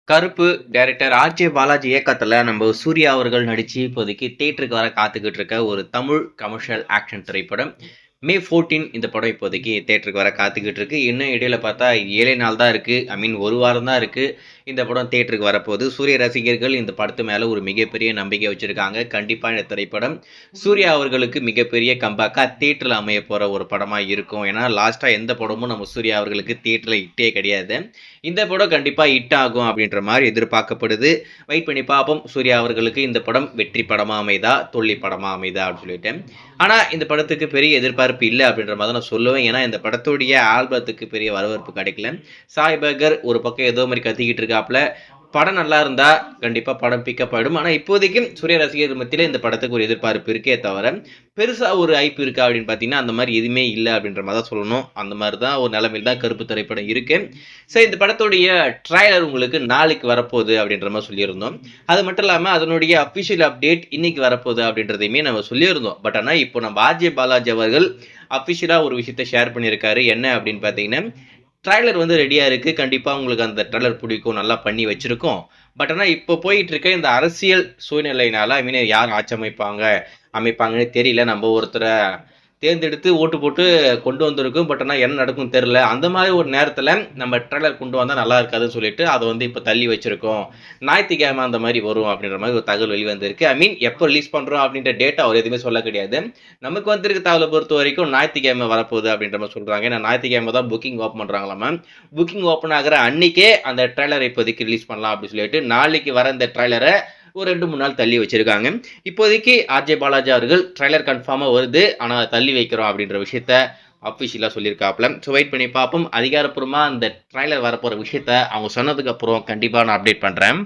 கருப்பு director RJ Balaji இயக்கத்துல நம்ம சூர்யா அவர்கள் நடிச்சு இப்போதைக்கு தியேட்டருக்கு வர காத்துக்கிட்டு இருக்க ஒரு தமிழ் கமர்ஷியல் ஆக்ஷன் திரைப்படம். மே 14 இந்த படம் இப்போதைக்கு தியேட்டருக்கு வர காத்துக்கிட்டு இருக்கு. இன்னும் இடையில பார்த்தா 7 நாள் தான் இருக்கு. ஐ மீன் 1 வாரம் தான் இருக்கு. இந்த படம் தியேட்டருக்கு வரப்போகுது. சூர்யா ரசிகர்கள் இந்த படத்து மேல ஒரு மிகப்பெரிய நம்பிக்கை வச்சிருக்காங்க. கண்டிப்பா இந்த திரைப்படம் சூர்யா அவர்களுக்கு மிகப்பெரிய கம்பேக்கா தியேட்டர்ல அமைய போற ஒரு படமா இருக்கும். ஏன்னா லாஸ்டா எந்த படமும் நம்ம சூர்யா அவர்களுக்கு தியேட்டர்ல ஹிட்டே கிடையாது. இந்த படம் கண்டிப்பா ஹிட் ஆகும் அப்படின்ற மாதிரி எதிர்பார்க்கப்படுது. வெயிட் பண்ணி பார்ப்போம். சூர்யா அவர்களுக்கு இந்த படம் வெற்றி படமா அமைதா, தோல்வி படமா அமைதா அப்படின்னு சொல்லிட்டு. ஆனா இந்த படத்துக்கு பெரிய எதிர்பார்ப்பு இல்லை அப்படின்ற மாதிரி நான் சொல்லுவேன். ஏன்னா இந்த படத்துடைய ஆல்பத்துக்கு பெரிய வரவேற்பு கிடைக்கல. சாய் பர்கர் ஒரு பக்கம் ஏதோ மாதிரி கத்திக்கிட்டு இருக்காப்ல. படம் நல்லா இருந்தா கண்டிப்பா படம் பிக்கப் ஆயிடும். ஆனா இப்போதைக்கு சூர்யா ரசிகர்கள் மத்தியில இந்த படத்துக்கு ஒரு எதிர்பார்ப்பு இருக்கே தவிர பெருசா ஒரு ஹைப் இருக்கா அப்படின்னு பாத்தீங்கன்னா அந்த மாதிரி எதுவுமே இல்லை அப்படின்ற மாதிரி தான் சொல்லணும். அந்த மாதிரி தான் ஒரு நிலைமையில் தான் கருப்பு திரைப்படம் இருக்கு. சரி, இந்த படத்துடைய ட்ரைலர் உங்களுக்கு நாளைக்கு வரப்போகுது அப்படின்ற மாதிரி சொல்லியிருந்தோம். அது மட்டும் இல்லாம அதனுடைய அபிஷியல் அப்டேட் இன்னைக்கு வரப்போகுது அப்படின்றதையுமே நம்ம சொல்லியிருந்தோம். பட் ஆனா இப்போ நம்ம ஆர்ஜே பாலாஜி அவர்கள் அபிஷியலா ஒரு விஷயத்த ஷேர் பண்ணியிருக்காரு. என்ன அப்படின்னு பாத்தீங்கன்னா ட்ரைலர் வந்து ரெடியா இருக்கு. கண்டிப்பா உங்களுக்கு அந்த ட்ரைலர் பிடிக்கும். நல்லா பண்ணி வச்சிருக்கோம். பட் ஆனா இப்போ போயிட்டு இருக்க இந்த அரசியல் சூழ்நிலையினால ஐ மீன் யார் ஆட்சி அமைப்பாங்கன்னு தெரியல. நம்ம ஒருத்தர தேர்ந்தெடுத்து ஓட்டு போட்டு கொண்டு வந்திருக்கும். பட் ஆனா என்ன நடக்கும்னு தெரியல. அந்த மாதிரி ஒரு நேரத்துல நம்ம ட்ரைலர் கொண்டு வந்தா நல்லா இருக்காதுன்னு சொல்லிட்டு அதை வந்து இப்ப தள்ளி வச்சிருக்கோம். ஞாயிற்றுக்கிழமை அந்த மாதிரி வரும் அப்படின்ற மாதிரி ஒரு தகவல் வெளிவந்திருக்கு. ஐ மீன் எப்போ ரிலீஸ் பண்றோம் அப்படின்ற டேட்டா அவர் எதுவுமே சொல்ல கிடையாது. நமக்கு வந்திருக்க தகவலை பொறுத்த வரைக்கும் ஞாயிற்றுக்கிழமை வரப்போகுது அப்படின்ற மாதிரி சொல்றாங்க. ஏன்னா ஞாயிற்றுக்கிழமை தான் புக்கிங் ஓப்பன் பண்றாங்களாமா. புக்கிங் ஓப்பன் ஆகிற அன்னைக்கே அந்த ட்ரைலரை இப்போதைக்கு ரிலீஸ் பண்ணலாம் அப்படின்னு சொல்லிட்டு நாளைக்கு வர இந்த ட்ரைலரை ஒரு 2-3 நாள் தள்ளி வச்சிருக்காங்க. இப்போதைக்கு ஆர்ஜே பாலாஜி அவர்கள் ட்ரைலர் கன்ஃபார்மா வருது, ஆனா தள்ளி வைக்கிறோம் அப்படின்ற விஷயத்த அஃபிஷியலா சொல்லியிருக்காப்ல. ஸோ வெயிட் பண்ணி பார்ப்போம். அதிகாரப்பூர்வமா அந்த ட்ரைலர் வரப்போற விஷயத்த அவங்க சொன்னதுக்கு அப்புறம் கண்டிப்பா நான் அப்டேட் பண்றேன்.